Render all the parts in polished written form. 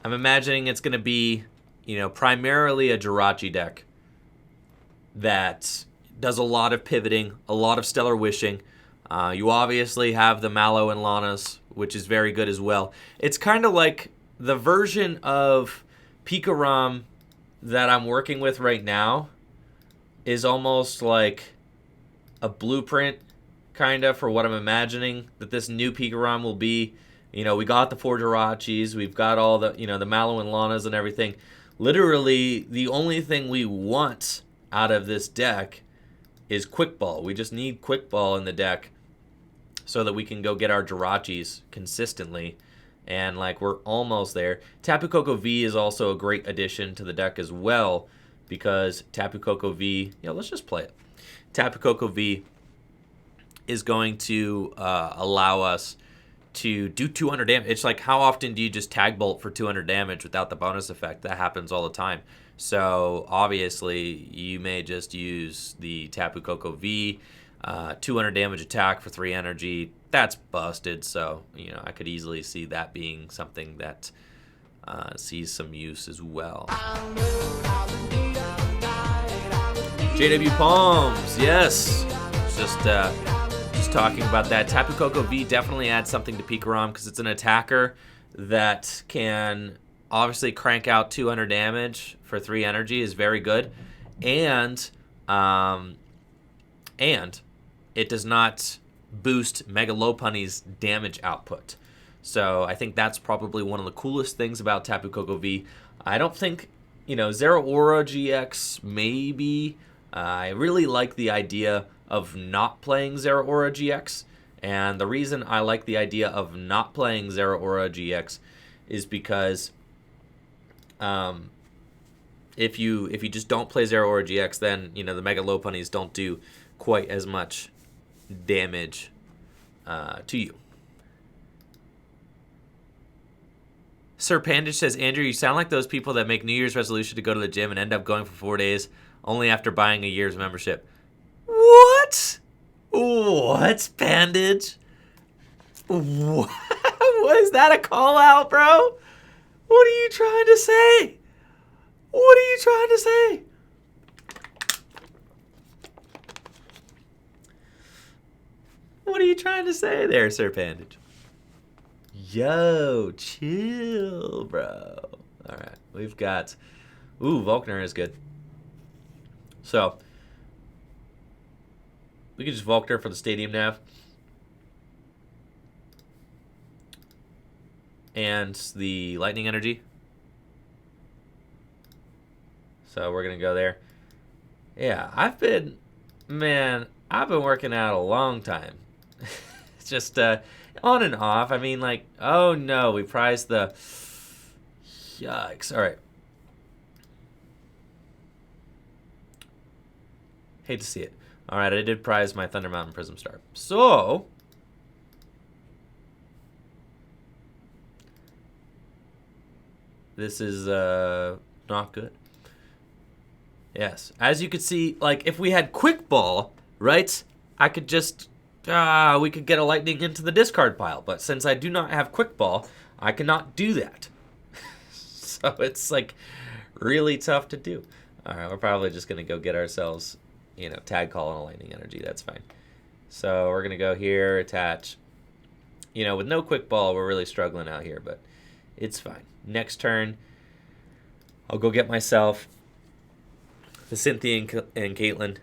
I'm imagining it's going to be, primarily a Jirachi deck that does a lot of pivoting, a lot of stellar wishing. You obviously have the Mallow and Lanas, which is very good as well. It's kind of like the version of Pikarom that I'm working with right now is almost like a blueprint kind of for what I'm imagining that this new Pikarom will be. We got the 4 Jirachis, we've got all the, the Mallow and Lanas and everything. Literally, the only thing we want out of this deck is Quick Ball. We just need Quick Ball in the deck so that we can go get our Jirachis consistently. And, we're almost there. Tapu Koko V is also a great addition to the deck as well because Tapu Koko V, let's just play it. Tapu Koko V is going to allow us to do 200 damage. It's like, how often do you just tag bolt for 200 damage without the bonus effect? That happens all the time. So obviously you may just use the Tapu Koko V, 200 damage attack for 3 energy. That's busted. So I could easily see that being something that sees some use as well. JW Palms, yes. Just talking about that. Tapu Koko V definitely adds something to Pikarom because it's an attacker that can obviously crank out 200 damage for 3 energy is very good, and it does not boost Mega Lopunny's damage output. So I think that's probably one of the coolest things about Tapu Koko V. I don't think, Zeraora-GX maybe. I really like the idea of not playing Zeraora-GX, and the reason I like the idea of not playing Zeraora-GX is because if you just don't play Zeraora-GX, then the Mega Lopunnies don't do quite as much damage to you. Sir Pandage says, Andrew, you sound like those people that make New Year's resolution to go to the gym and end up going for 4 days only after buying a year's membership. What? What, Pandage? What? Was that a call out, bro? What are you trying to say? What are you trying to say? What are you trying to say there, Sir Pandage? Yo, chill, bro. All right, we've got... Ooh, Volkner is good. So, we could just Volkner for the Stadium Nav. And the Lightning Energy. So we're going to go there. Yeah, I've been working out a long time. Just on and off. I mean, oh no, we prized the... Yikes. All right. Hate to see it. All right, I did prize my Thunder Mountain Prism Star. So... this is not good. Yes. As you could see, if we had Quick Ball, right, I could just... we could get a Lightning into the discard pile. But since I do not have Quick Ball, I cannot do that. So it's, really tough to do. All right, we're probably just going to go get ourselves, Tag Call and a Lightning Energy. That's fine. So we're going to go here, attach. With no Quick Ball, we're really struggling out here, but it's fine. Next turn, I'll go get myself the Cynthia and Caitlin.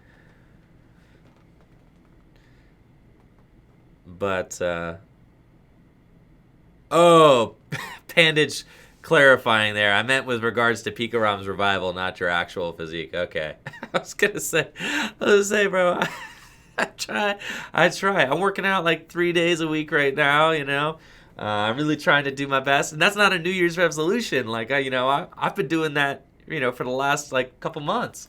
But, Pandage clarifying there. I meant with regards to Pikarom's revival, not your actual physique. Okay. I was gonna say, bro, I try. I'm working out 3 days a week right now, I'm really trying to do my best, and that's not a New Year's resolution. I've been doing that, for the last couple months.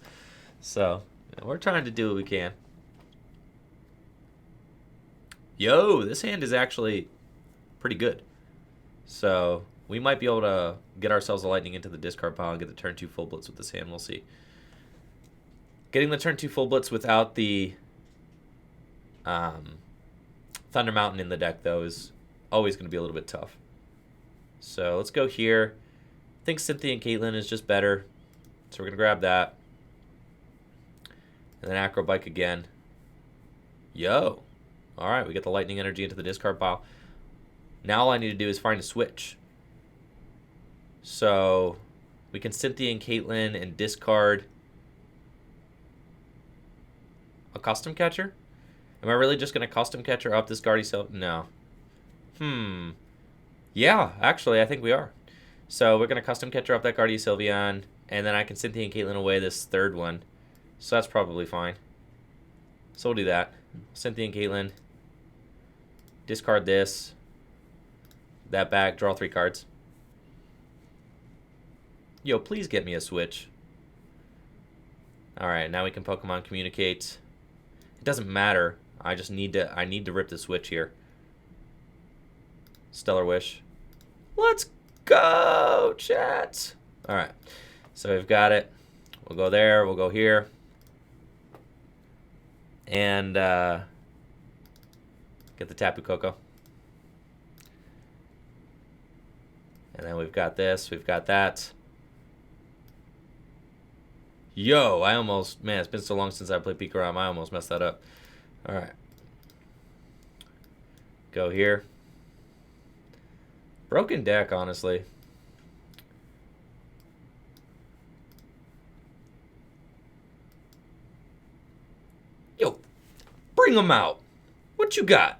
So we're trying to do what we can. Yo, this hand is actually pretty good. So we might be able to get ourselves a Lightning into the discard pile and get the turn 2 full blitz with this hand. We'll see. Getting the turn 2 full blitz without the Thunder Mountain in the deck, though, is always going to be a little bit tough. So let's go here, I think Cynthia Caitlin is just better. So we're going to grab that. And then Acro Bike again. Yo. All right, we get the lightning energy into the discard pile. Now all I need to do is find a switch. So we can Cynthia and Caitlin and discard a custom catcher. Am I really just going to custom catcher up this Gardevoir? No. Yeah, actually, I think we are. So we're going to custom catcher up that Gardevoir, and then I can Cynthia and Caitlin away this third one. So that's probably fine. So we'll do that. Cynthia and Caitlin. Discard this. That back. Draw 3 cards. Yo, please get me a switch. Alright, now we can Pokemon Communicate. It doesn't matter. I just need to rip the switch here. Stellar Wish. Let's go, chat. Alright. So we've got it. We'll go there. We'll go here. And get the Tapu Koko. And then we've got this. We've got that. Yo, I almost... Man, it's been so long since I played Pikarom. I almost messed that up. Alright. Go here. Broken deck, honestly. Yo, bring them out. What you got?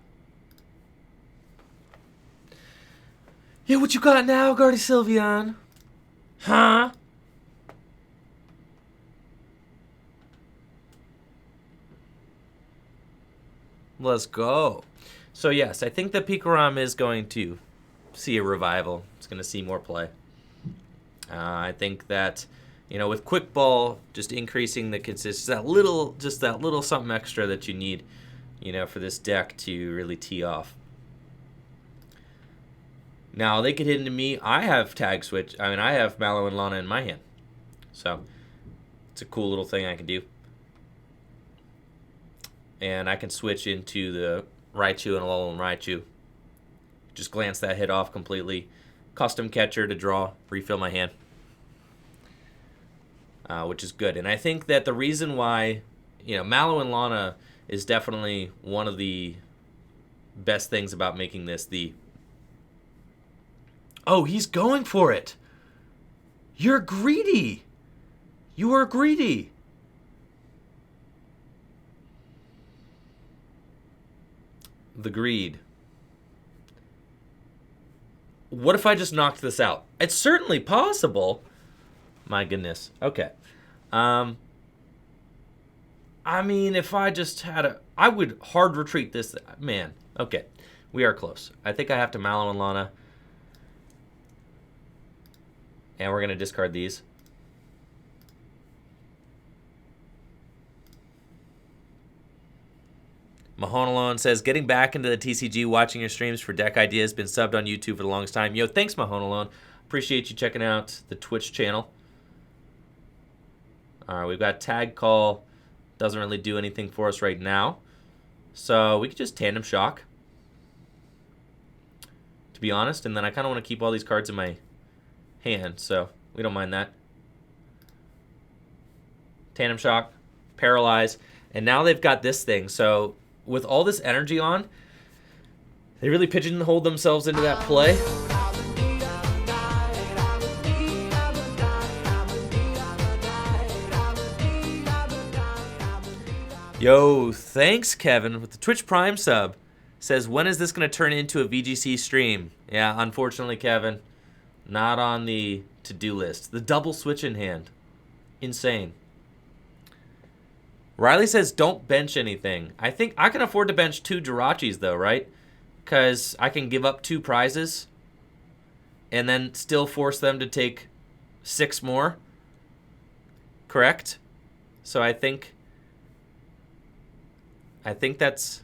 Yeah, what you got now, Gardevoir? Huh? Let's go. So yes, I think that Pikarom is going to see a revival. It's going to see more play. I think that, you know, with Quick Ball, just increasing the consistency, just that little something extra that you need, you know, for this deck to really tee off. Now, they could hit into me. I have Tag Switch. I mean, I have Mallow and Lana in my hand. So, it's a cool little thing I can do. And I can switch into the Raichu and Alolan Raichu. Just glance that hit off completely. Custom catcher to draw, refill my hand. Which is good. And I think that the reason why, you know, Mallow and Lana is definitely one of the best things about making this the... Oh, he's going for it. You're greedy. You are greedy. The greed. What if I just knocked this out? It's certainly possible. My goodness. Okay. I mean, if I just had a... I would hard retreat this. Man. Okay. We are close. I think I have to Mallow and Lana. And we're going to discard these. Mahone says, getting back into the TCG, watching your streams for deck ideas, been subbed on YouTube for the longest time. Yo, thanks, Mahone. Appreciate you checking out the Twitch channel. All right, we've got Tag Call. Doesn't really do anything for us right now. So we could just Tandem Shock, to be honest. And then I kind of want to keep all these cards in my hand, so we don't mind that. Tandem Shock, Paralyze. And now they've got this thing, so... With all this energy on, they really pigeonholed themselves into that play. Yo, thanks, Kevin, with the Twitch Prime sub. Says, when is this going to turn into a VGC stream? Yeah, unfortunately, Kevin, not on the to-do list. The double switch in hand. Insane. Riley says, don't bench anything. I think I can afford to bench 2 Jirachis, though, right? Because I can give up 2 prizes and then still force them to take 6 more. Correct? So I think that's...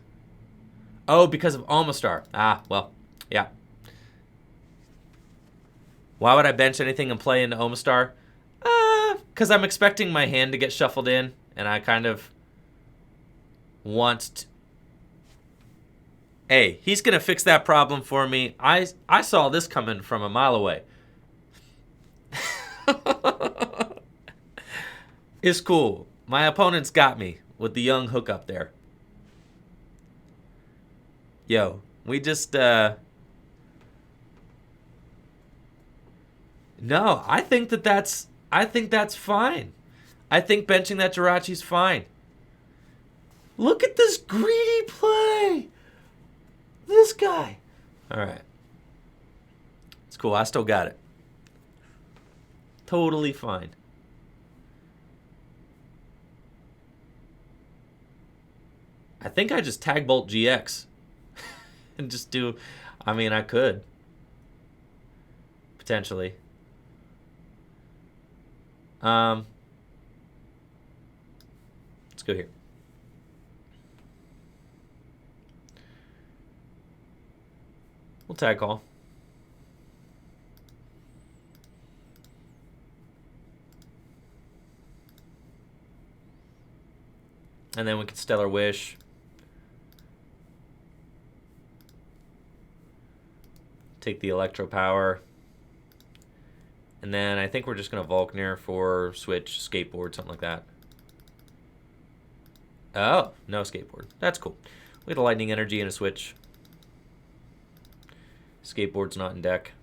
Oh, because of Omastar. Ah, well, yeah. Why would I bench anything and play into Omastar? Because I'm expecting my hand to get shuffled in. And I kind of want to... Hey, he's going to fix that problem for me. I saw this coming from a mile away. It's cool. My opponent's got me with the young hook up there. Yo, we just, No, I think that's fine. I think benching that Jirachi's fine. Look at this greedy play. This guy. All right. It's cool. I still got it. Totally fine. I think I just tag bolt GX and just do, I mean, I could potentially. Let's go here. We'll tag call. And then we can Stellar Wish. Take the Electropower. And then I think we're just going to Volkner for Switch, Skateboard, something like that. Oh, no Skateboard. That's cool. We get a Lightning Energy and a Switch. Skateboard's not in deck.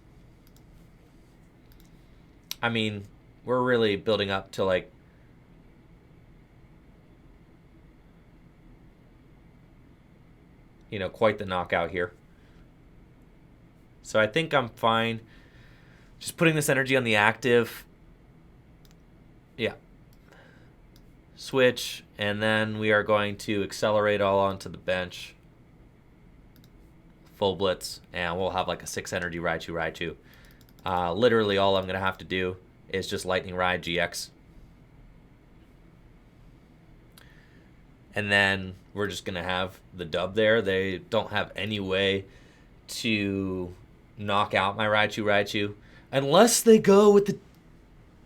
I mean, we're really building up to like quite the knockout here. So I think I'm fine. Just putting this energy on the active. Yeah. Switch, and then we are going to accelerate all onto the bench. Full blitz, and we'll have like a 6 energy Raichu. Literally all I'm going to have to do is just Lightning Ride GX. And then we're just going to have the dub there. They don't have any way to knock out my Raichu. Unless they go with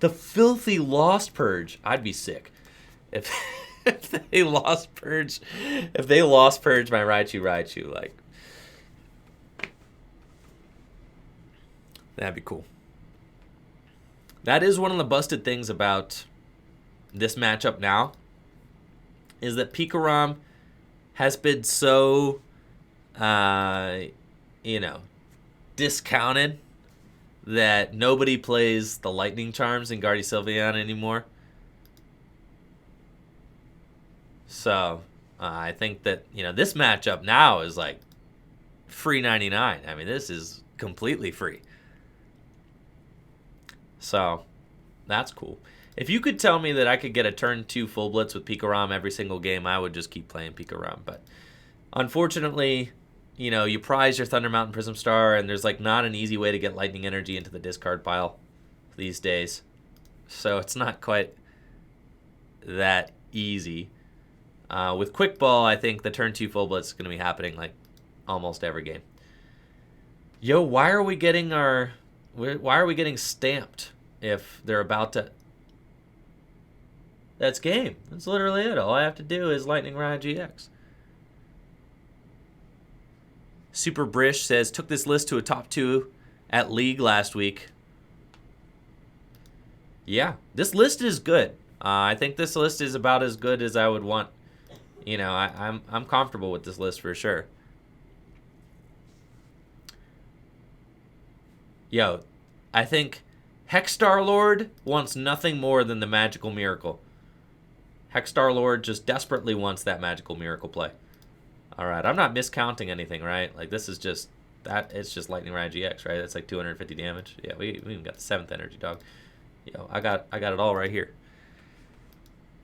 the filthy Lost Purge. I'd be sick. If they Lost Purge my Raichu, like, that'd be cool. That is one of the busted things about this matchup now, is that Pikarom has been so, discounted that nobody plays the Lightning Charms in Guardy Sylveon anymore. So, I think that, this matchup now is like free 99. I mean, this is completely free. So, that's cool. If you could tell me that I could get a turn 2 full blitz with Pikarom every single game, I would just keep playing Pikarom. But unfortunately, you prize your Thunder Mountain Prism Star, and there's like not an easy way to get Lightning Energy into the discard pile these days. So it's not quite that easy. With Quick Ball, I think the turn 2 full blitz is going to be happening like almost every game. Yo, why are we getting stamped if they're about to... That's game. That's literally it. All I have to do is Lightning Ride GX. Super Brish says, took this list to a top 2 at League last week. Yeah, this list is good. I think this list is about as good as I would want. I'm comfortable with this list for sure. Yo, I think Hexstar Lord wants nothing more than the Magical Miracle. Hexstar Lord just desperately wants that Magical Miracle play. All right, I'm not miscounting anything, right? Like, this is just that. It's just Lightning Ride GX, right? That's like 250 damage. Yeah, we even got the 7th energy, dog. Yo, I got it all right here.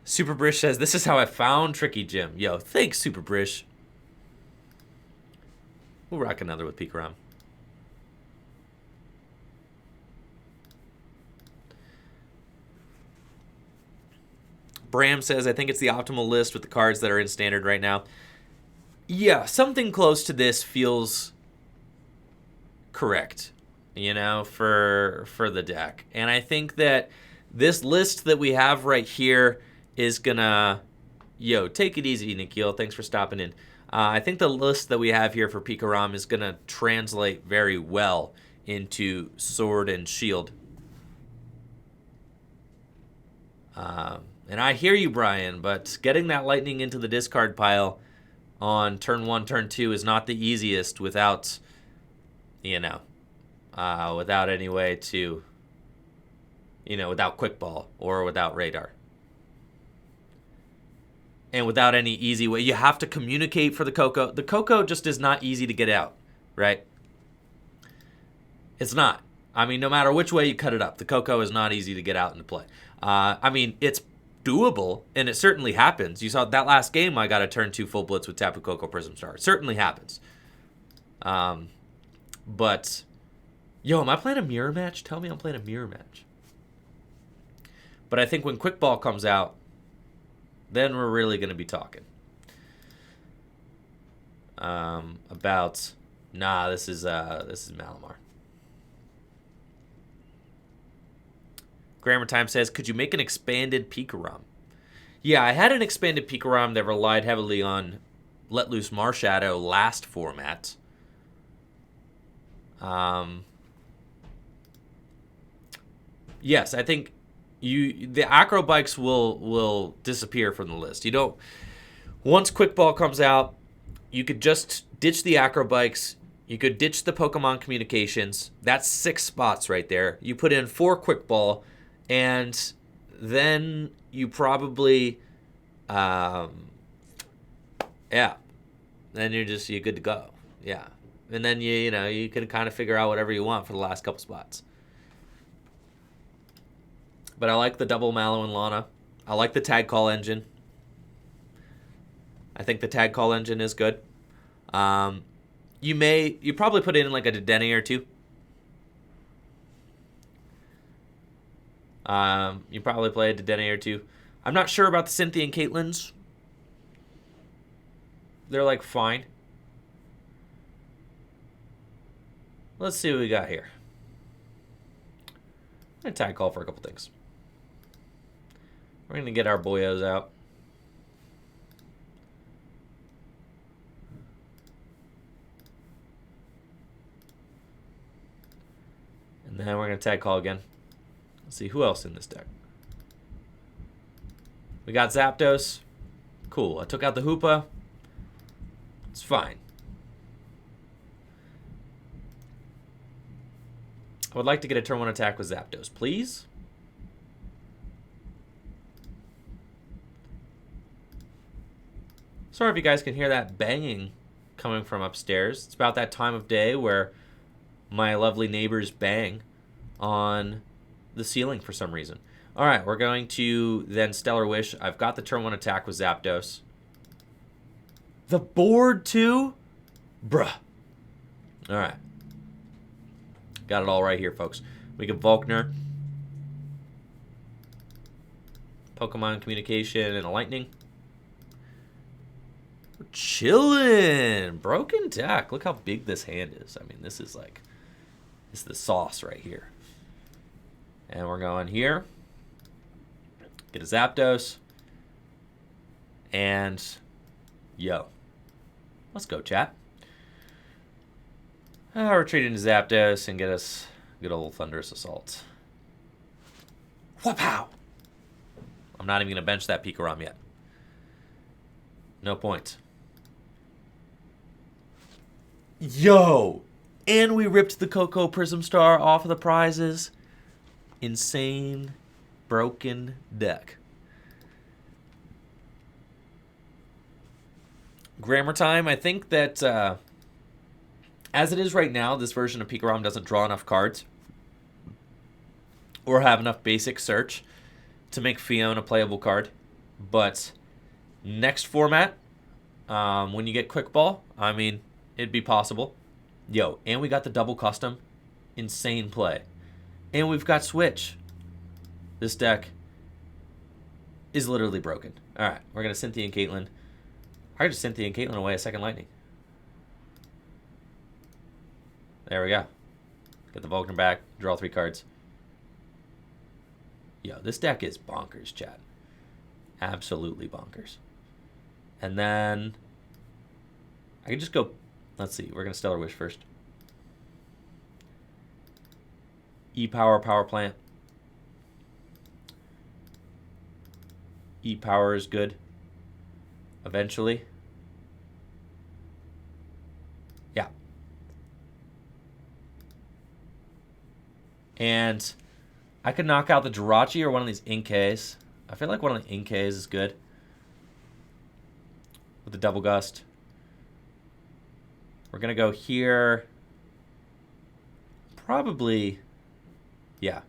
Super Brish says, this is how I found Tricky Jim. Yo, thanks, Super Brish. We'll rock another with Pikarom. Bram says, I think it's the optimal list with the cards that are in standard right now. Yeah, something close to this feels correct, for the deck. And I think that this list that we have right here is gonna... Yo, take it easy, Nikhil. Thanks for stopping in. I think the list that we have here for Pikarom is gonna translate very well into Sword and Shield. And I hear you, Brian, but getting that lightning into the discard pile on turn 1, turn 2 is not the easiest without, without any way to, without quick ball or without radar. And without any easy way. You have to communicate for the Koko. The Koko just is not easy to get out, right? It's not. I mean, no matter which way you cut it up, the Koko is not easy to get out into play. It's doable, and it certainly happens. You saw that last game, I got a turn 2 full blitz with Tapu Koko Prism Star. It certainly happens. But, am I playing a mirror match? Tell me I'm playing a mirror match. But I think when Quick Ball comes out, then we're really going to be talking about. Nah, this is Malamar. Grammar Time says, could you make an expanded Pikarom? Yeah, I had an expanded Pikarom that relied heavily on Let Loose Marshadow last format. Yes, I think the Acro bikes will disappear from the list. Once Quick Ball comes out, you could just ditch the Acro bikes. You could ditch the Pokemon Communications. That's 6 spots right there. You put in 4 Quick Ball, and then you probably, then you're good to go. Yeah, and then you can kind of figure out whatever you want for the last couple spots. But I like the double Mallow and Lana. I like the Tag Call engine. I think the Tag Call engine is good. You probably put in like a Dedenne or 2. You probably play a Dedenne or 2. I'm not sure about the Cynthia and Caitlins. They're like fine. Let's see what we got here. I'm going to Tag Call for a couple things. We're going to get our boyos out. And then we're going to Tag Call again. Let's see who else in this deck. We got Zapdos. Cool. I took out the Hoopa. It's fine. I would like to get a turn 1 attack with Zapdos, please. Sorry if you guys can hear that banging coming from upstairs. It's about that time of day where my lovely neighbors bang on the ceiling for some reason. All right, we're going to then Stellar Wish. I've got the turn 1 attack with Zapdos. The board too? Bruh. All right. Got it all right here, folks. We get Volkner, Pokemon Communication, and a Lightning. We're chilling. Broken deck. Look how big this hand is. I mean, this is the sauce right here. And we're going here. Get a Zapdos. And, let's go, chat. Retreat into Zapdos and get us good old Thunderous Assault. Wha-pow! I'm not even going to bench that Pikarom yet. No point. And we ripped the Koko Prism Star off of the prizes. Insane, broken deck. Grammar Time, I think that as it is right now, this version of Pikarom doesn't draw enough cards or have enough basic search to make Fiona a playable card. But next format, when you get Quick Ball, I mean, it'd be possible. And we got the double custom. Insane play. And we've got Switch. This deck is literally broken. All right, we're going to Cynthia and Caitlin. I just Cynthia and Caitlin away a second Lightning. There we go. Get the Volkner back. Draw 3 cards. This deck is bonkers, chat. Absolutely bonkers. And then I can just go. Let's see. We're going to Stellar Wish first. Power Plant. E-Power is good. Eventually. Yeah. And I could knock out the Jirachi or one of these Inkays. I feel like one of the Inkays is good. With the Double Gust. We're going to go here. Probably, yeah.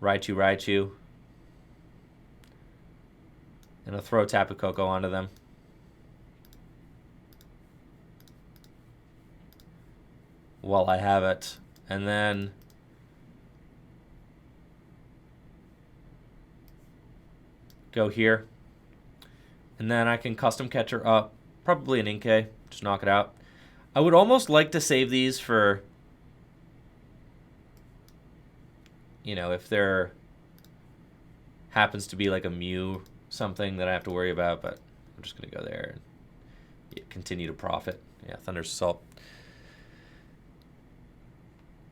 Raichu. And I'll throw Tapu Koko onto them. While I have it. And then go here. And then I can custom catch her up. Probably an Inkay. Just knock it out. I would almost like to save these for, you know, if there happens to be like a Mew something that I have to worry about, but I'm just going to go there and continue to profit. Yeah, Thunder's Assault.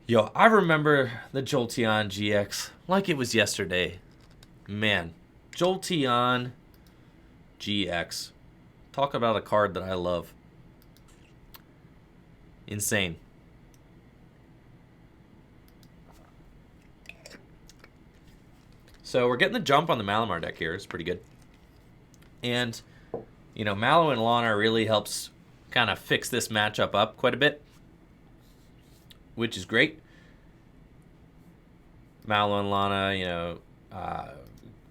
Yo, I remember the Jolteon GX like it was yesterday. Man, Jolteon GX. Talk about a card that I love. Insane. So we're getting the jump on the Malamar deck here. It's pretty good. And, you know, Mallow and Lana really helps kind of fix this matchup up quite a bit, which is great. Mallow and Lana, you know,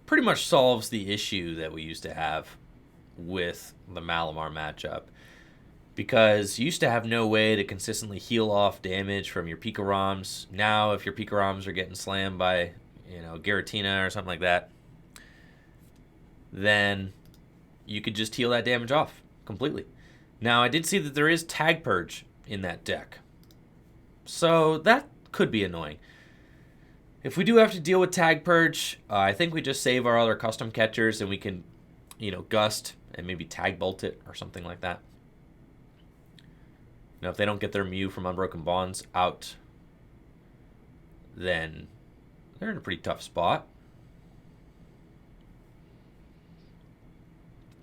pretty much solves the issue that we used to have with the Malamar matchup. Because you used to have no way to consistently heal off damage from your Pikaroms. Now, if your Pikaroms are getting slammed by, you know, Giratina or something like that, then you could just heal that damage off completely. Now, I did see that there is Tag Purge in that deck. So that could be annoying. If we do have to deal with Tag Purge, I think we just save our other custom catchers and we can, you know, Gust and maybe Tag Bolt it or something like that. You know, if they don't get their Mew from Unbroken Bonds out, then they're in a pretty tough spot.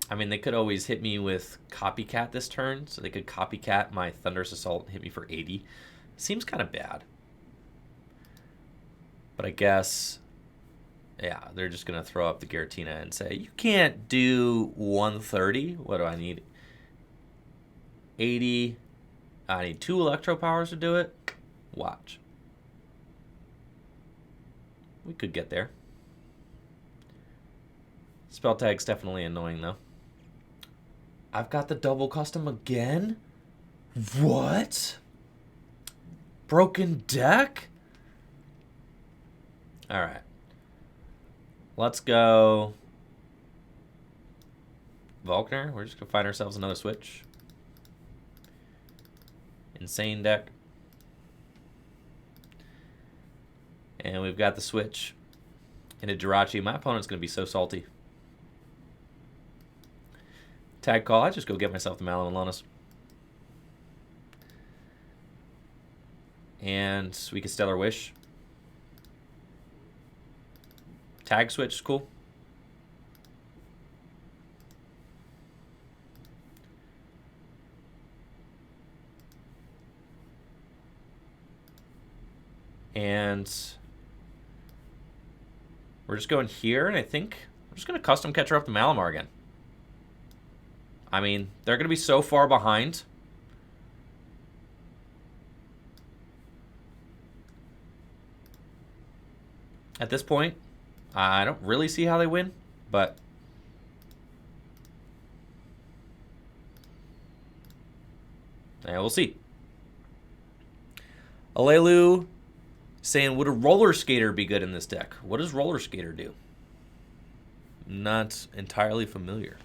I mean, they could always hit me with Copycat this turn, so they could Copycat my Thunderous Assault and hit me for 80. Seems kind of bad. But I guess, yeah, they're just going to throw up the Giratina and say, you can't do 130. What do I need? 80. I need 2 Electropowers to do it. Watch. We could get there. Spell Tag's definitely annoying, though. I've got the double custom again? What? Broken deck? Alright. Let's go Volkner. We're just going to find ourselves another Switch. Insane deck. And we've got the Switch into Jirachi. My opponent's going to be so salty. Tag Call. I just go get myself the Mallow and Lana's. And we can Stellar Wish. Tag Switch is cool. And we're just going here, and I think we're just going to custom catcher up the Malamar again. I mean, they're going to be so far behind. At this point, I don't really see how they win, but yeah, we'll see. Alelu saying, would a Roller Skater be good in this deck? What does Roller Skater do? Not entirely familiar.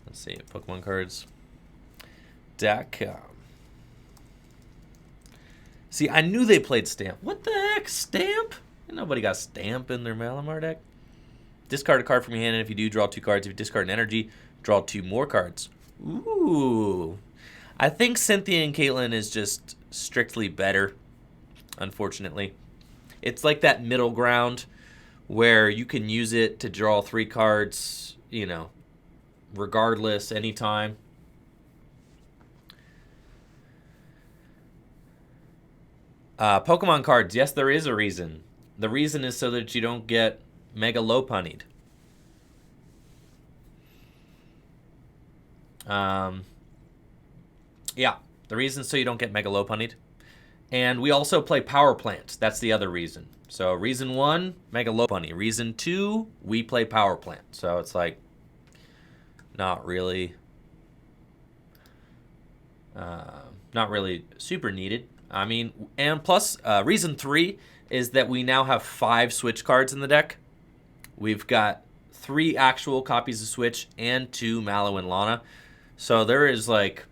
Let's see, Pokemon cards. Deck. See, I knew they played Stamp. What the heck? Stamp? Nobody got Stamp in their Malamar deck. Discard a card from your hand, and if you do, draw 2 cards. If you discard an energy, draw 2 more cards. Ooh. I think Cynthia and Caitlin is just strictly better, unfortunately. It's like that middle ground where you can use it to draw 3 cards, you know, regardless, anytime. Pokemon cards, yes, there is a reason. The reason is so that you don't get Mega Lopunnied. Yeah, the reason so you don't get Mega Lopunnied. And we also play Power Plant. That's the other reason. So reason 1, Mega Lopunny. Reason 2, we play Power Plant. So it's like not really super needed. I mean, and plus reason 3 is that we now have 5 Switch cards in the deck. We've got 3 actual copies of Switch and 2 Mallow and Lana. So there is like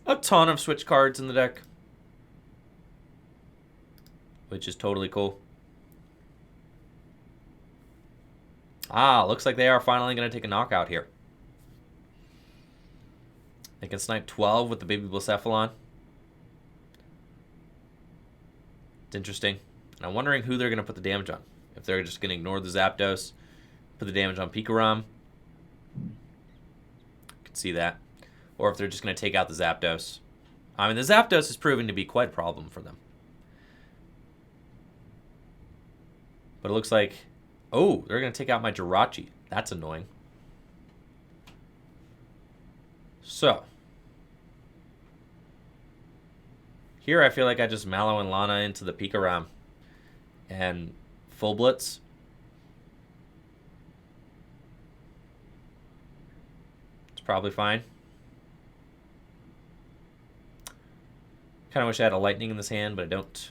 a ton of Switch cards in the deck, which is totally cool. Looks like they are finally going to take a knockout here. They can snipe 12 with the Baby Blacephalon. It's interesting. And I'm wondering who they're going to put the damage on. If they're just going to ignore the Zapdos, put the damage on Pikarom. Could see that. Or if they're just going to take out the Zapdos. I mean, the Zapdos is proving to be quite a problem for them. But it looks like... Oh, they're going to take out my Jirachi. That's annoying. So. Here I feel like I just Mallow and Lana into the Pikarom. And full blitz. It's probably fine. Kind of wish I had a lightning in this hand, but I don't.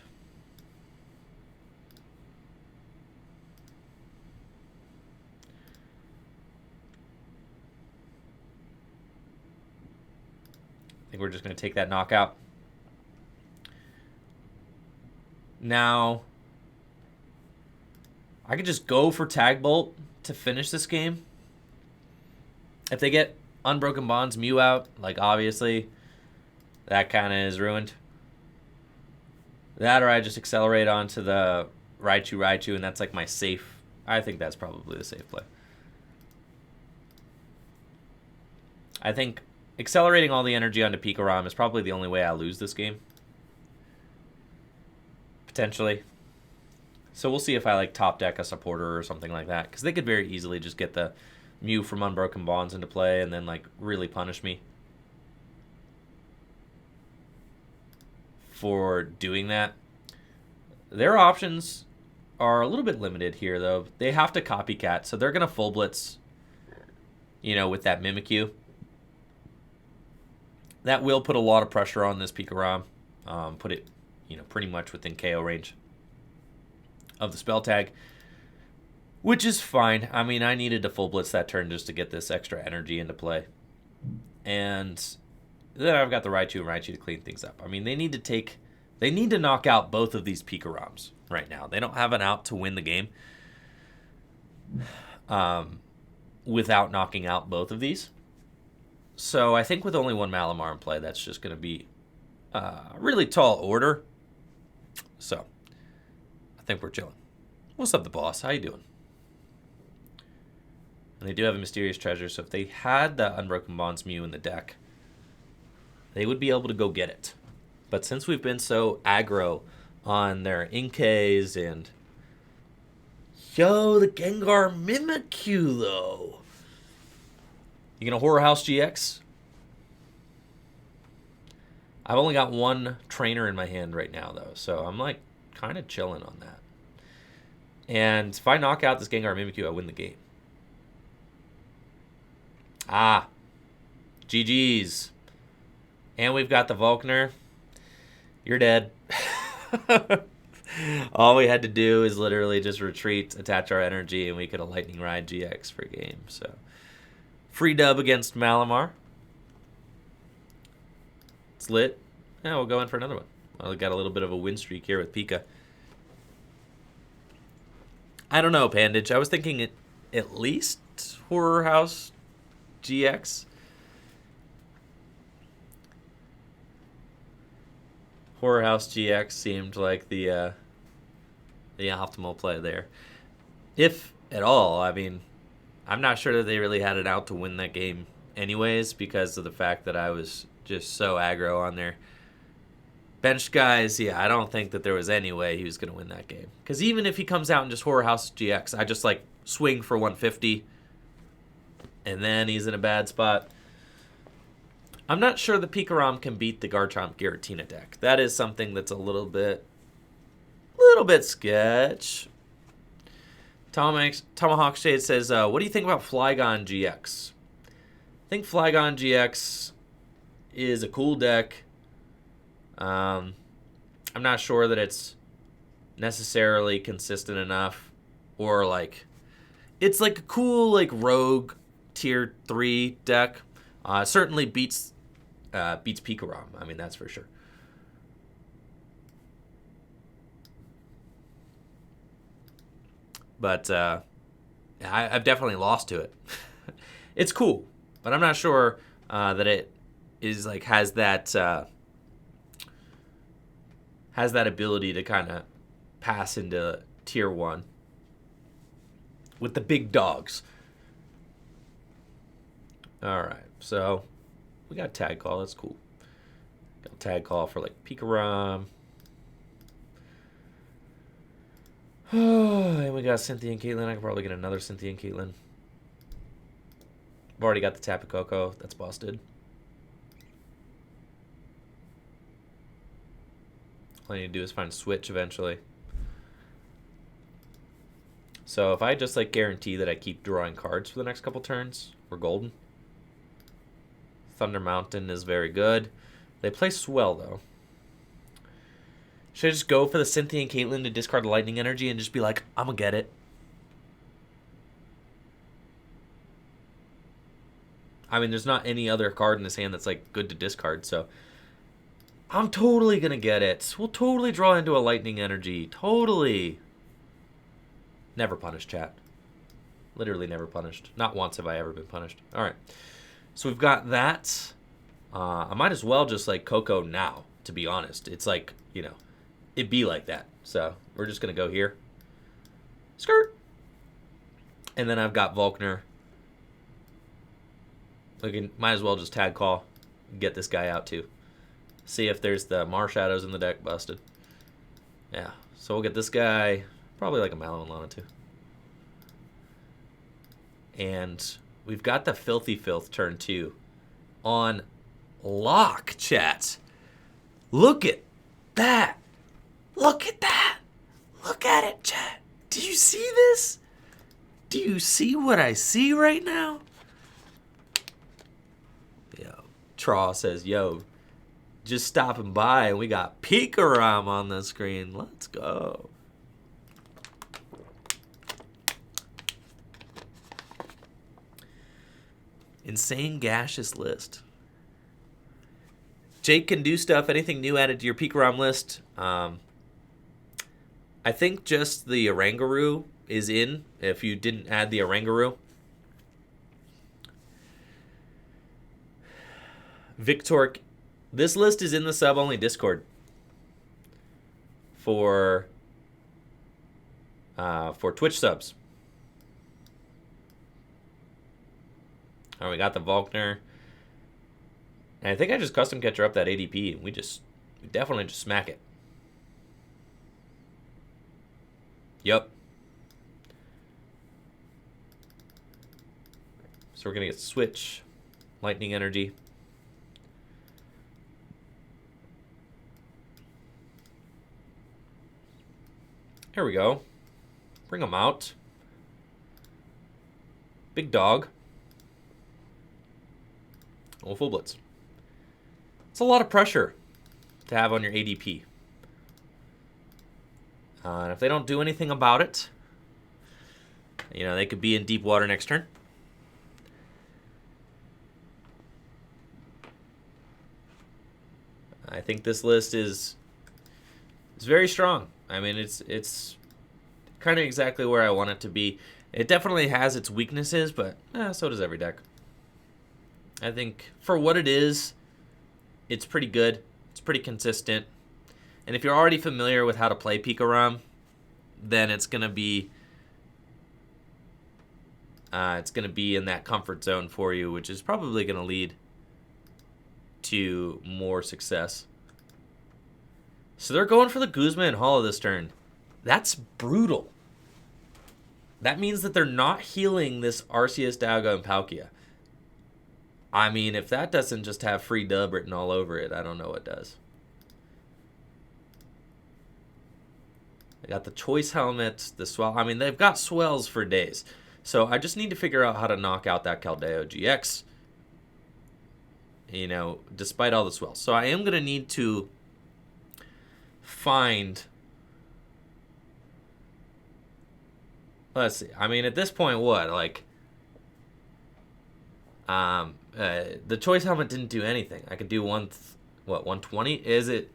I think we're just going to take that knockout. Now, I could just go for Tag Bolt to finish this game. If they get Unbroken Bonds Mew out, like obviously, that kind of is ruined. That or I just accelerate onto the Raichu, and that's like my safe. I think that's probably the safe play. I think accelerating all the energy onto Pikarom is probably the only way I lose this game. Potentially. So we'll see if I like top deck a supporter or something like that. Because they could very easily just get the Mew from Unbroken Bonds into play and then like really punish me for doing that. Their options are a little bit limited here though. They have to copycat, so they're going to full blitz, you know, with that Mimikyu. That will put a lot of pressure on this Pikarom. Put it, you know, pretty much within KO range of the spell tag, which is fine. I mean, I needed to full blitz that turn just to get this extra energy into play. And then I've got the Raichu and Raichu to clean things up. I mean, they need to knock out both of these Pikaroms right now. They don't have an out to win the game without knocking out both of these. So I think with only one Malamar in play, that's just going to be a really tall order. So I think we're chilling. What's up, the boss? How you doing? And they do have a Mysterious Treasure, so if they had the Unbroken Bonds Mew in the deck, they would be able to go get it. But since we've been so aggro on their Inkays and... Yo, the Gengar Mimikyu, though. You gonna Horror House GX? I've only got one trainer in my hand right now, though, so I'm like kind of chilling on that. And if I knock out this Gengar Mimikyu, I win the game. GG's. And we've got the Volkner. You're dead. All we had to do is literally just retreat, attach our energy, and we could have Lightning Ride GX for game. So, free dub against Malamar. It's lit. Yeah, we'll go in for another one. Well, we got a little bit of a win streak here with Pika. I don't know, Pandage. I was thinking at least Horror House GX. Horror House GX seemed like the optimal play there. if at all. I mean, I'm not sure that they really had it out to win that game anyways because of the fact that I was just so aggro on their bench guys. Yeah, I don't think that there was any way he was going to win that game. Because even if he comes out and just Horror House GX, I just like swing for 150 and then he's in a bad spot. I'm not sure the Pikarom can beat the Garchomp Giratina deck. That is something that's a little bit sketch. Tomahawk Shade says, what do you think about Flygon GX? I think Flygon GX is a cool deck. I'm not sure that it's necessarily consistent enough, or like it's like a cool like rogue tier 3 deck. Certainly beats Pikarom. I mean, that's for sure. But I've definitely lost to it. It's cool, but I'm not sure that it is like has that ability to kind of pass into tier 1 with the big dogs. All right, so we got Tag Call. That's cool. Got Tag Call for like Pikarom. Oh, and we got Cynthia and Caitlin. I could probably get another Cynthia and Caitlin. I've already got the Tapu Koko. That's busted. All I need to do is find Switch eventually. So if I just like guarantee that I keep drawing cards for the next couple turns, we're golden. Thunder Mountain is very good. They play Swell though. Should I just go for the Cynthia and Caitlin to discard the Lightning Energy and just be like, I'm gonna get it? I mean, there's not any other card in this hand that's like good to discard, so I'm totally gonna get it. We'll totally draw into a Lightning Energy. Totally. Never punished, chat. Literally never punished. Not once have I ever been punished. All right. So we've got that. I might as well just like Coco now, to be honest. It's like, you know, it'd be like that. So we're just going to go here. Skirt. And then I've got Volkner. Might as well just Tag Call. Get this guy out too. See if there's the Marshadows in the deck busted. Yeah. So we'll get this guy. Probably like a Mallow Lana too. And we've got the Filthy Filth turn 2 on lock, chat. Look at that. Look at that. Look at it, chat. Do you see this? Do you see what I see right now? Yo, Traw says, yo, just stopping by and we got Pikarom on the screen. Let's go. Insane gaseous list. Jake can do stuff. Anything new added to your Pikarom list? I think just the Oranguru is in. If you didn't add the Oranguru. Victor, this list is in the sub-only Discord for Twitch subs. All right, we got the Volkner. And I think I just custom catcher up that ADP, and we definitely just smack it. Yep. So we're going to get Switch, Lightning Energy. Here we go. Bring them out. Big dog. Oh, full blitz. It's a lot of pressure to have on your ADP. And if they don't do anything about it, you know, they could be in deep water next turn. I think this list is very strong. I mean, it's kind of exactly where I want it to be. It definitely has its weaknesses, but so does every deck. I think for what it is, it's pretty good. It's pretty consistent. And if you're already familiar with how to play Pikarom, then it's going to be It's going to be in that comfort zone for you, which is probably going to lead to more success. So they're going for the Guzma and Hollow this turn. That's brutal. That means that they're not healing this Arceus, Dialga, and Palkia. I mean, if that doesn't just have free dub written all over it, I don't know what does. They got the Choice Helmet, the Swell. I mean, they've got swells for days. So I just need to figure out how to knock out that Keldeo GX. You know, despite all the swells. So I am going to need to find... Let's see. I mean, at this point, what? Like... the Choice Helmet didn't do anything. I could do 120? Is it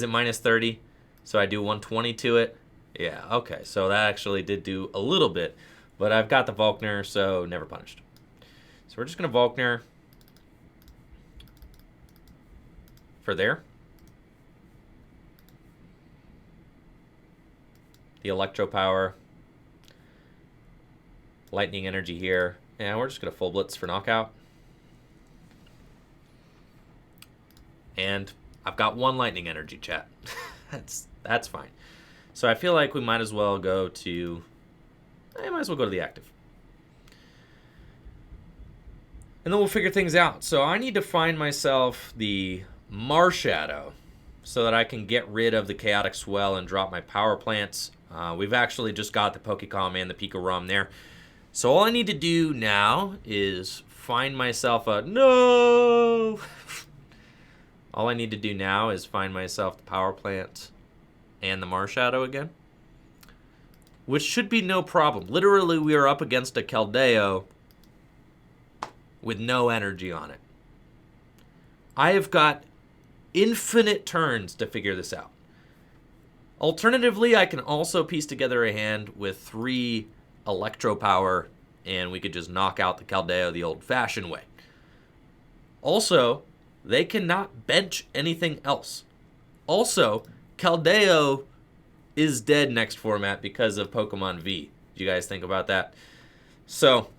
minus 30? So I do 120 to it? Yeah, okay. So that actually did do a little bit. But I've got the Volkner, so never punished. So we're just going to Volkner for there. The Electropower. Lightning Energy here. And we're just going to Full Blitz for knockout. And I've got one Lightning Energy, chat. That's fine. So I feel like we might as well go to... I might as well go to the active. And then we'll figure things out. So I need to find myself the Marshadow so that I can get rid of the Chaotic Swell and drop my Power Plants. We've actually just got the Pokecom and the Pikarom there. So all I need to do now is find myself a... No! All I need to do now is find myself the Power Plant and the Marshadow again. Which should be no problem. Literally, we are up against a Keldeo with no energy on it. I have got infinite turns to figure this out. Alternatively, I can also piece together a hand with 3 Electropower, and we could just knock out the Keldeo the old-fashioned way. Also, they cannot bench anything else. Also, Keldeo is dead next format because of Pokemon V. Do you guys think about that? So,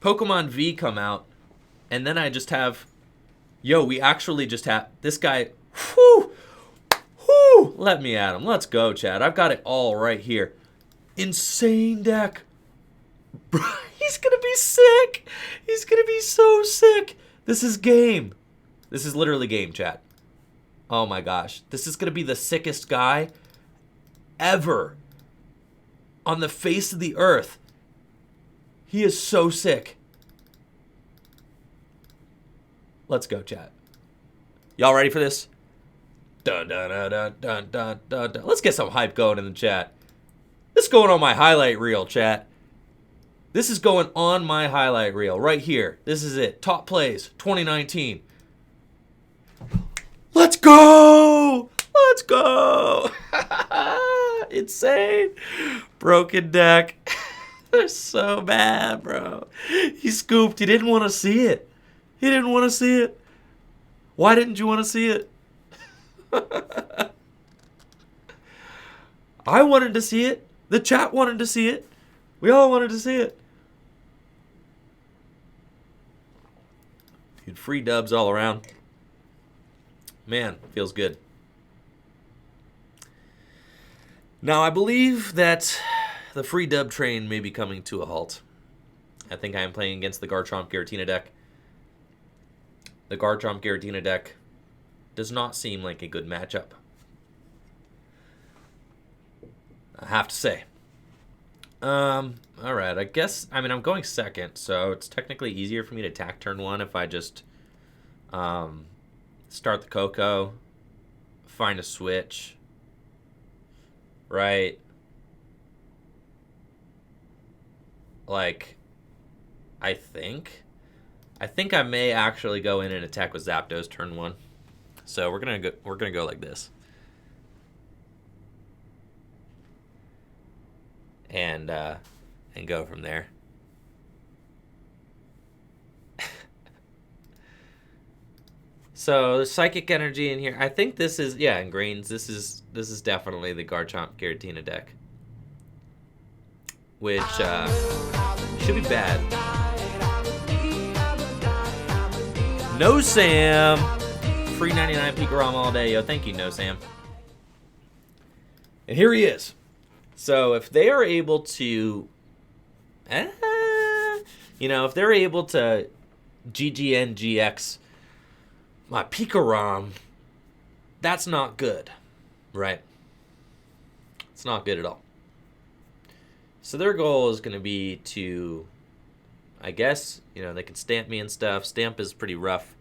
Pokemon V come out, and then I just have... Yo, we actually just have... This guy... Whew! Whew! Let me at him. Let's go, Chad. I've got it all right here. Insane deck. He's going to be sick. He's going to be so sick. This is game. This is literally game, chat. Oh my gosh. This is going to be the sickest guy ever on the face of the earth. He is so sick. Let's go, chat. Y'all ready for this? Dun, dun, dun, dun, dun, dun, dun, dun. Let's get some hype going in the chat. This is going on my highlight reel, chat. This is going on my highlight reel right here. This is it. Top plays 2019. Let's go! Let's go! Insane. Broken deck. They're so bad, bro. He scooped. He didn't want to see it. He didn't want to see it. Why didn't you want to see it? I wanted to see it. The chat wanted to see it. We all wanted to see it. Dude, free dubs all around. Man, feels good. Now, I believe that the free dub train may be coming to a halt. I think I am playing against the Garchomp Giratina deck. The Garchomp Giratina deck does not seem like a good matchup. I have to say. Alright, I guess, I mean, I'm going second, so it's technically easier for me to attack turn 1 if I just start the Coco, find a switch, right? Like, I think I may actually go in and attack with Zapdos turn 1. So we're gonna go like this. And go from there. So the Psychic Energy in here. I think this is, yeah, in greens. This is definitely the Garchomp Giratina deck. which should be bad. No Sam! Free 99 Pikarom all day. Yo, thank you, No Sam. And here he is. So if they are able to... if they're able to GGN-GX my Pikarom, that's not good, right? It's not good at all. So their goal is going to be to, I guess, they can stamp me and stuff. Stamp is pretty rough.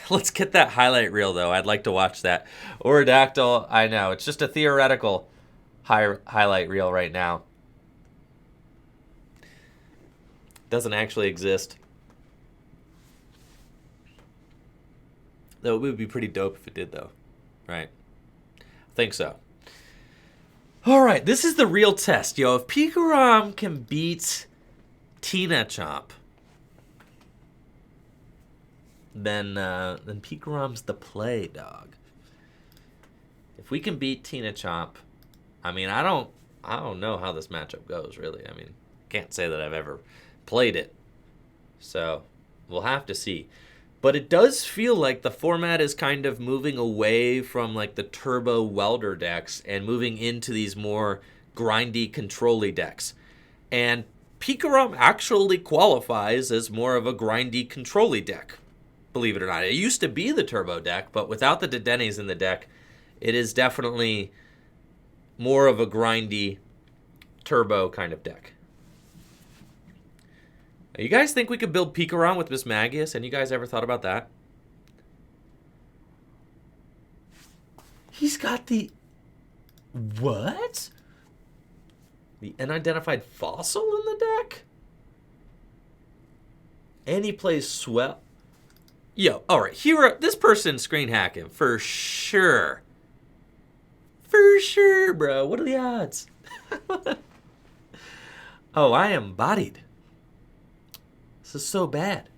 Let's get that highlight reel, though. I'd like to watch that. Oradactyl, I know. It's just a theoretical highlight reel right now. Doesn't actually exist. Though it would be pretty dope if it did, though. Right? I think so. Alright, this is the real test, yo. If Pikarom can beat Tinachomp, then Pikarom's the play, dog. If we can beat Tinachomp, I mean, I don't know how this matchup goes, really. I mean, can't say that I've ever played it. So, we'll have to see. But it does feel like the format is kind of moving away from like the turbo welder decks and moving into these more grindy, control-y decks. And Pikarom actually qualifies as more of a grindy, control-y deck, believe it or not. It used to be the turbo deck, but without the Dedennes in the deck, it is definitely more of a grindy, turbo kind of deck. You guys think we could build Pikarom with Mismagius? And you guys ever thought about that? He's got the... What? The unidentified fossil in the deck? And he plays Swell. Yo, alright, hero. This person screen hacking, for sure. For sure, bro. What are the odds? Oh, I am bodied. This is so bad.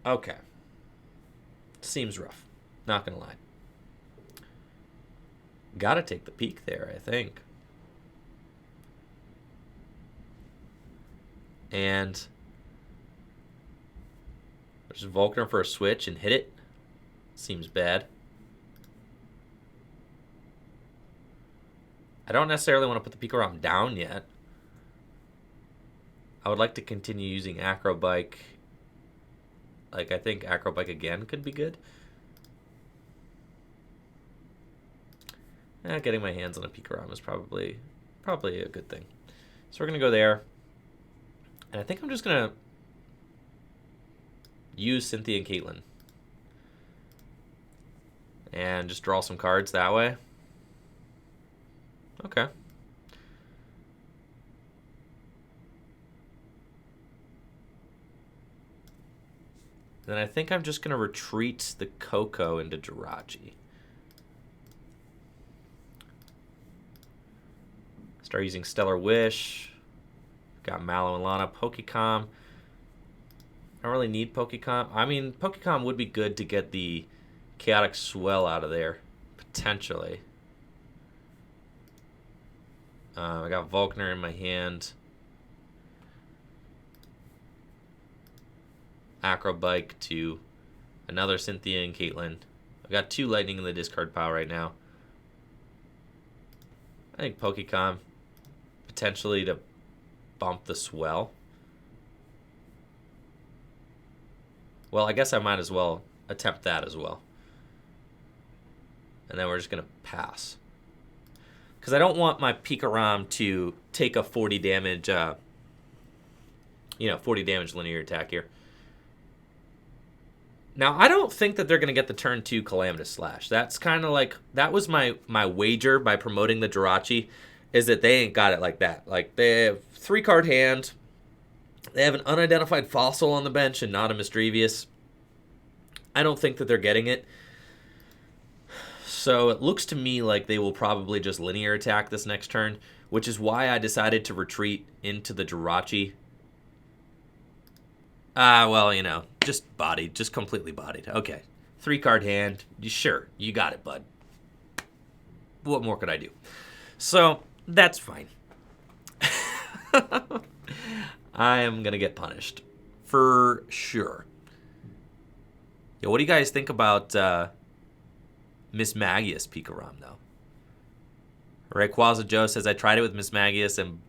Okay. Seems rough. Not gonna lie. Gotta take the peak there, I think. And there's Volkner for a switch and hit it. Seems bad. I don't necessarily want to put the Pikarom down yet. I would like to continue using Acro Bike. Like, I think Acro Bike again could be good. Getting my hands on a Pikarom is probably a good thing. So we're going to go there. And I think I'm just going to use Cynthia and Caitlin. And just draw some cards that way. Okay. Then I think I'm just going to retreat the Coco into Jirachi. Start using Stellar Wish. Got Mallow Lana, Pokecom. I don't really need Pokecom. I mean, Pokecom would be good to get the Chaotic Swell out of there, potentially. I got Volkner in my hand. Acro Bike to another Cynthia and Caitlin. I've got 2 Lightning in the discard pile right now. I think Pokecom potentially to bump the Swell. Well, I guess I might as well attempt that as well. And then we're just going to pass. Because I don't want my Pikarom to take a 40 damage, 40 damage linear attack here. Now, I don't think that they're going to get the turn 2 Calamitous Slash. That's kind of like, that was my wager by promoting the Jirachi, is that they ain't got it like that. Like, they have 3-card hand. They have an unidentified fossil on the bench and not a Misdrevious. I don't think that they're getting it. So it looks to me like they will probably just linear attack this next turn, which is why I decided to retreat into the Jirachi. Just bodied, just completely bodied. Okay, 3-card hand. Sure, you got it, bud. what more could I do? So that's fine. I am going to get punished. For sure. Yo, what do you guys think about Miss Magius Pikarom, though? Rayquaza Joe says, I tried it with Miss Magius and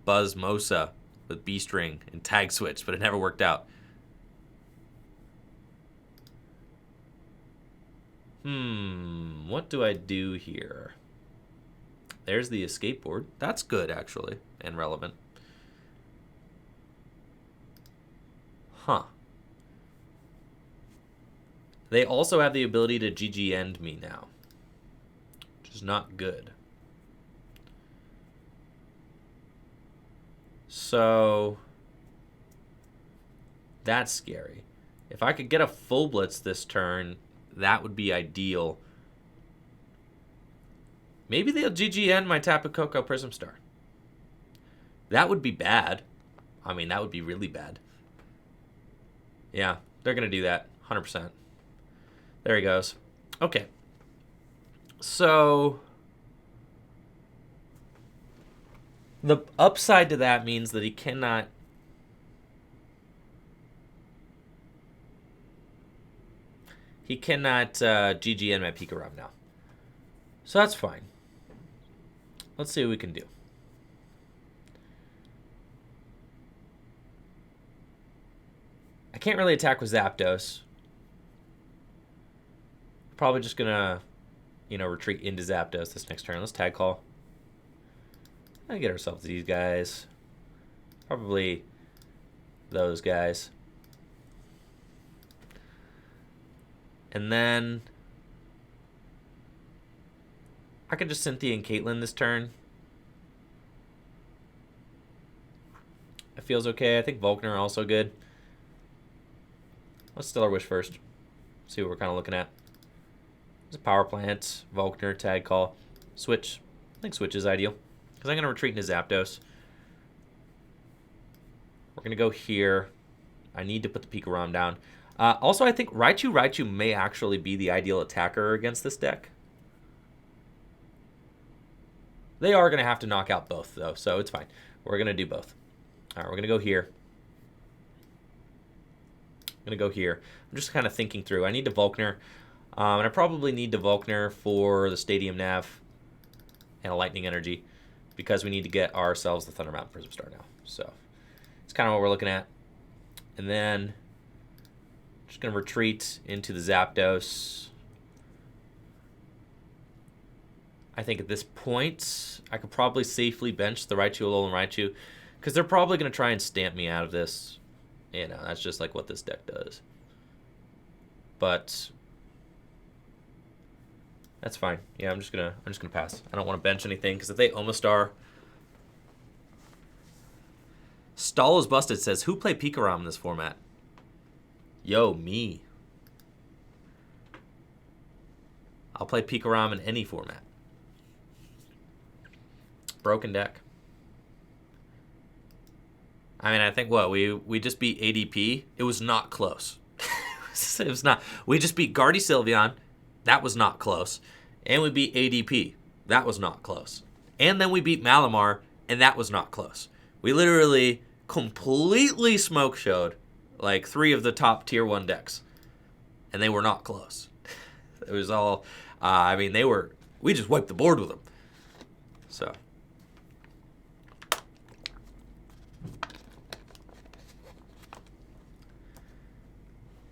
Buzz Mosa with B-String and Tag Switch, but it never worked out. What do I do here? There's the escape board. That's good, actually, and relevant. Huh. They also have the ability to GG end me now, which is not good. So that's scary. If I could get a full blitz this turn, that would be ideal. Maybe they'll GG end my Tapu Koko Prism Star. That would be bad. I mean, that would be really bad. Yeah, they're going to do that. 100%. There he goes. Okay. So the upside to that means that he cannot GG in my Pikarom now. So that's fine. Let's see what we can do. I can't really attack with Zapdos. Probably just gonna, retreat into Zapdos this next turn. Let's Tag Call. And get ourselves these guys. Probably those guys. And then I could just Cynthia and Caitlin this turn. It feels okay. I think Volkner also good. Let's Stellar Wish first. See what we're kind of looking at. There's a Power Plant, Volkner, Tag Call, Switch. I think Switch is ideal because I'm going to retreat into Zapdos. We're going to go here. I need to put the Pikarom down. Also, I think Raichu may actually be the ideal attacker against this deck. They are going to have to knock out both, though, so it's fine. We're going to do both. All right, we're going to go here. I'm going to go here. I'm just kind of thinking through. I need to Volkner. And I probably need to Volkner for the Stadium Nav and a Lightning Energy because we need to get ourselves the Thunder Mountain Prism Star now. So it's kind of what we're looking at. And then just going to retreat into the Zapdos. I think at this point, I could probably safely bench the Raichu, Alolan Raichu because they're probably going to try and stamp me out of this. That's just like what this deck does. But that's fine. Yeah, I'm just gonna pass. I don't want to bench anything because if they Omastar. Stall is busted says, who played Pikarom in this format? Yo, me. I'll play Pikarom in any format. Broken deck. I mean, I think what we just beat ADP. It was not close. It was not. We just beat Guardy Sylveon. That was not close. And we beat ADP. That was not close. And then we beat Malamar, and that was not close. We literally completely smoke showed like 3 of the top tier 1 decks. And they were not close. It was all, we just wiped the board with them. So.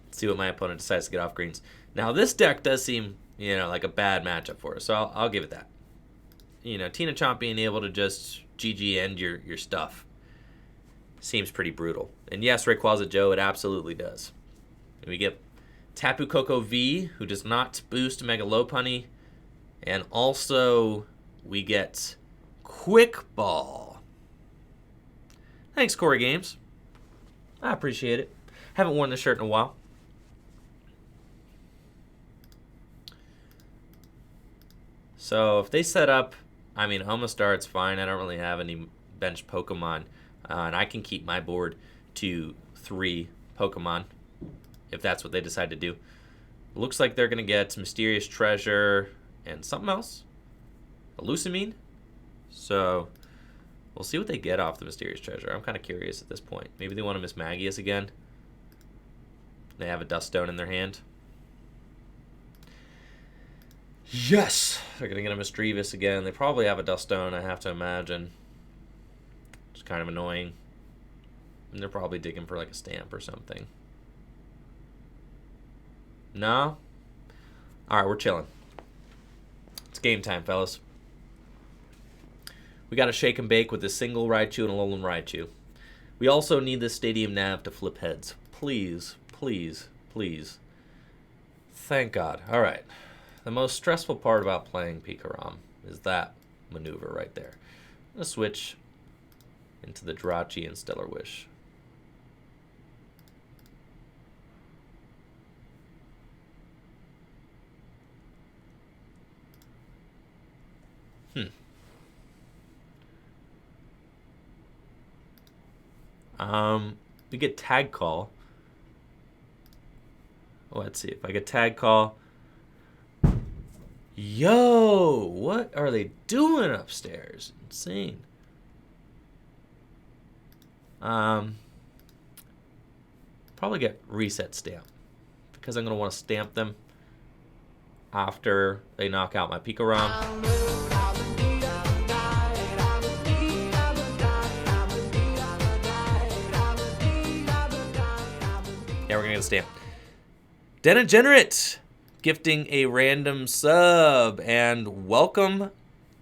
Let's see what my opponent decides to get off greens. Now, this deck does seem, like a bad matchup for us, so I'll give it that. Tina Chomp being able to just GG end your stuff seems pretty brutal. And yes, Rayquaza Joe, it absolutely does. And we get Tapu Koko V, who does not boost Mega Lopunny. And also, we get Quick Ball. Thanks, Corey Games. I appreciate it. Haven't worn this shirt in a while. So if they set up, Omastar, it's fine. I don't really have any bench Pokemon. And I can keep my board to 3 Pokemon if that's what they decide to do. Looks like they're going to get Mysterious Treasure and something else. a Lucamine. So we'll see what they get off the Mysterious Treasure. I'm kind of curious at this point. Maybe they want to Miss Magius again. They have a Dust Stone in their hand. Yes! They're going to get a Misdreavus again. They probably have a Dust Stone, I have to imagine. It's kind of annoying. And they're probably digging for like a stamp or something. No? Alright, we're chilling. It's game time, fellas. We got to shake and bake with a single Raichu and a Alolan Raichu. We also need this Stadium Nav to flip heads. Please, please, please. Thank God. Alright. The most stressful part about playing Pikarom is that maneuver right there. I'm going to switch into the Jirachi and Stellar Wish. We get Tag Call. Let's see if I get Tag Call. Yo, what are they doing upstairs? Insane. Probably get Reset Stamp because I'm going to want to stamp them after they knock out my Pikarom. Yeah, we're going to get a stamp. Degenerate gifting a random sub, and welcome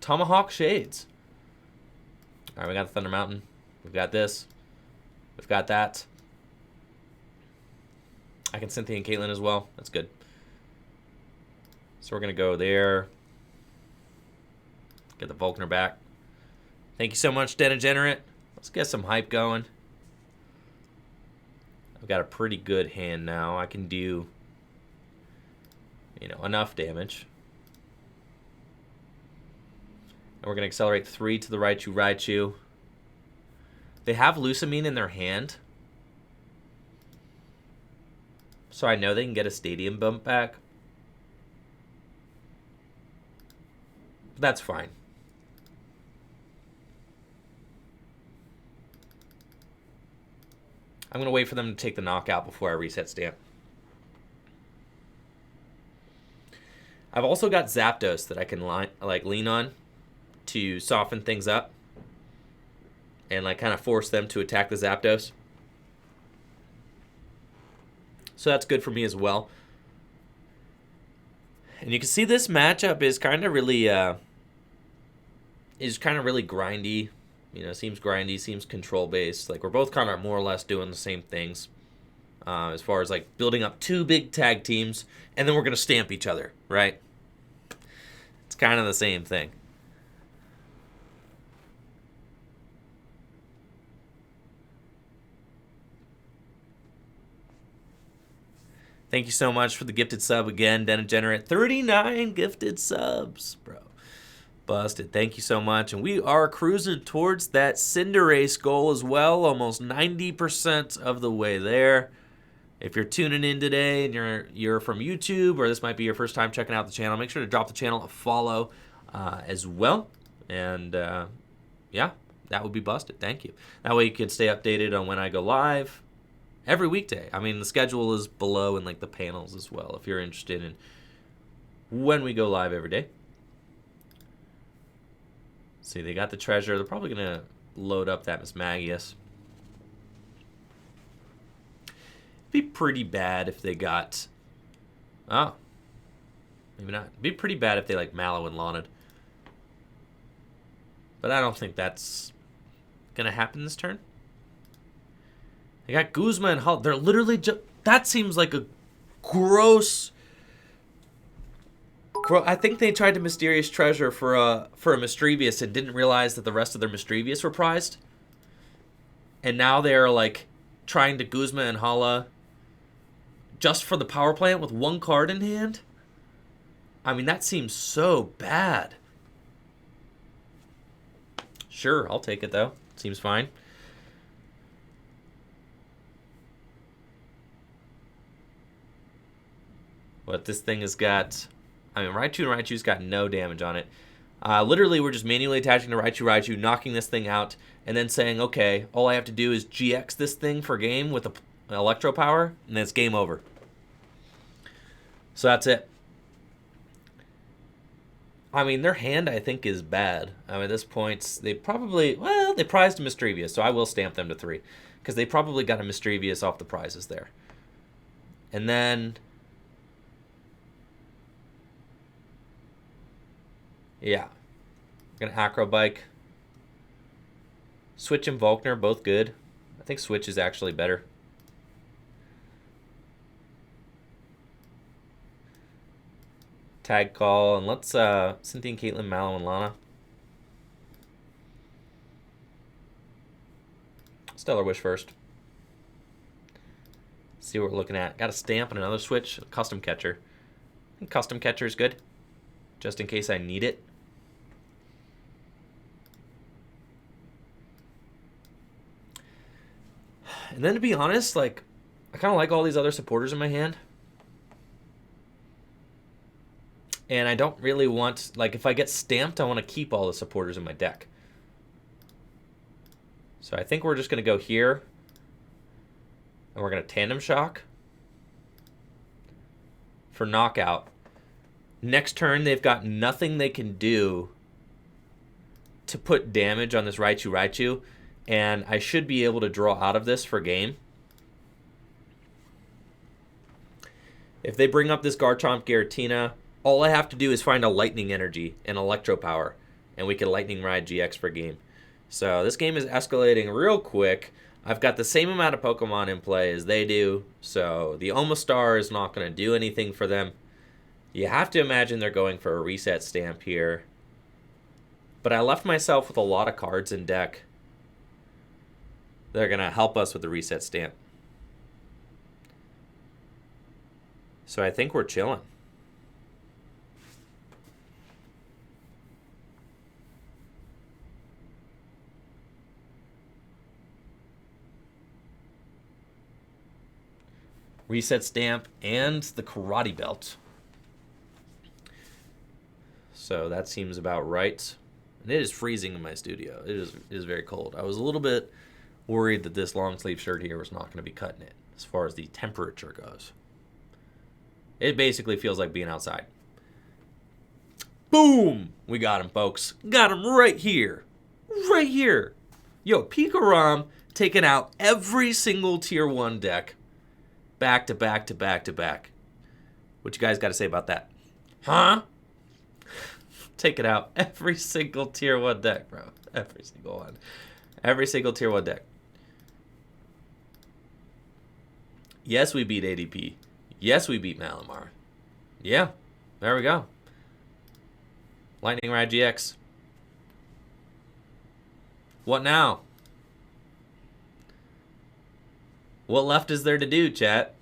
Tomahawk Shades. All right, we got the Thunder Mountain. We've got this. We've got that. I can Cynthia and Caitlin as well. That's good. So we're going to go there. Get the Volkner back. Thank you so much, Degenerate. Let's get some hype going. I've got a pretty good hand now. I can do, you know, enough damage. And we're going to accelerate 3 to the Raichu. They have Lucamine in their hand. So I know they can get a Stadium bump back. But that's fine. I'm going to wait for them to take the knockout before I reset stamp. I've also got Zapdos that I can lean on to soften things up and like kind of force them to attack the Zapdos. So that's good for me as well. And you can see this matchup is kind of really grindy. You know, seems grindy, seems control-based. Like, we're both kind of more or less doing the same things. As far as, like, building up 2 big tag teams, and then we're going to stamp each other, right? It's kind of the same thing. Thank you so much for the gifted sub again, Degenerate. 39 gifted subs, bro. Busted. Thank you so much. And we are cruising towards that Cinderace goal as well. Almost 90% of the way there. If you're tuning in today and you're from YouTube, or this might be your first time checking out the channel, make sure to drop the channel a follow as well. And yeah, that would be busted. Thank you. That way you can stay updated on when I go live every weekday. I mean, the schedule is below in like the panels as well if you're interested in when we go live every day. See, they got the treasure. They're probably going to load up that Miss Magius. It'd be pretty bad if they got... Oh. Maybe not. It'd be pretty bad if they, like, Mallow and Lana. But I don't think that's going to happen this turn. They got Guzma and Hull. They're literally just... That seems like a gross... I think they tried to Mysterious Treasure for a Misdreavus and didn't realize that the rest of their Misdreavus were prized. And now they're like trying to Guzma and Hala just for the power plant with 1 card in hand. I mean, that seems so bad. Sure, I'll take it though. Seems fine. But this thing has got... I mean, Raichu's got no damage on it. Literally, we're just manually attaching to Raichu, knocking this thing out, and then saying, okay, all I have to do is GX this thing for game with the Electropower, and then it's game over. So that's it. I mean, their hand, I think, is bad. I mean, at this point, they probably, well, they prized a Mischievous, so I will stamp them to 3. Because they probably got a Mischievous off the prizes there. And then, yeah. We're going to Acro Bike. Switch and Volkner, both good. I think Switch is actually better. Tag Call, and let's Cynthia Caitlin, Mallow Lana. Stellar Wish first. See what we're looking at. Got a stamp and another switch. Custom Catcher. I think Custom Catcher is good, just in case I need it. And then to be honest, like, I kind of like all these other supporters in my hand. And I don't really want, like, if I get stamped, I want to keep all the supporters in my deck. So I think we're just going to go here. And we're going to Tandem Shock for knockout. Next turn, they've got nothing they can do to put damage on this Raichu. And I should be able to draw out of this for game. If they bring up this Garchomp Giratina, all I have to do is find a Lightning Energy and Electropower, and we can Lightning Ride GX for game. So this game is escalating real quick. I've got the same amount of Pokemon in play as they do, so the Omastar is not going to do anything for them. You have to imagine they're going for a Reset Stamp here. But I left myself with a lot of cards in deck. They're going to help us with the Reset Stamp. So I think we're chilling. Reset Stamp and the Karate Belt. So that seems about right. And it is freezing in my studio. It is very cold. I was a little bit worried that this long sleeve shirt here was not going to be cutting it as far as the temperature goes. It basically feels like being outside. Boom! We got him, folks. Got him right here. Right here. Yo, Pikarom taking out every single Tier 1 deck. Back to back to back to back. What you guys got to say about that? Huh? Take it out. Every single Tier 1 deck, bro. Every single one. Every single Tier 1 deck. Yes, we beat ADP. Yes, we beat Malamar. Yeah, there we go. Lightning Ride GX. What now? What left is there to do, chat?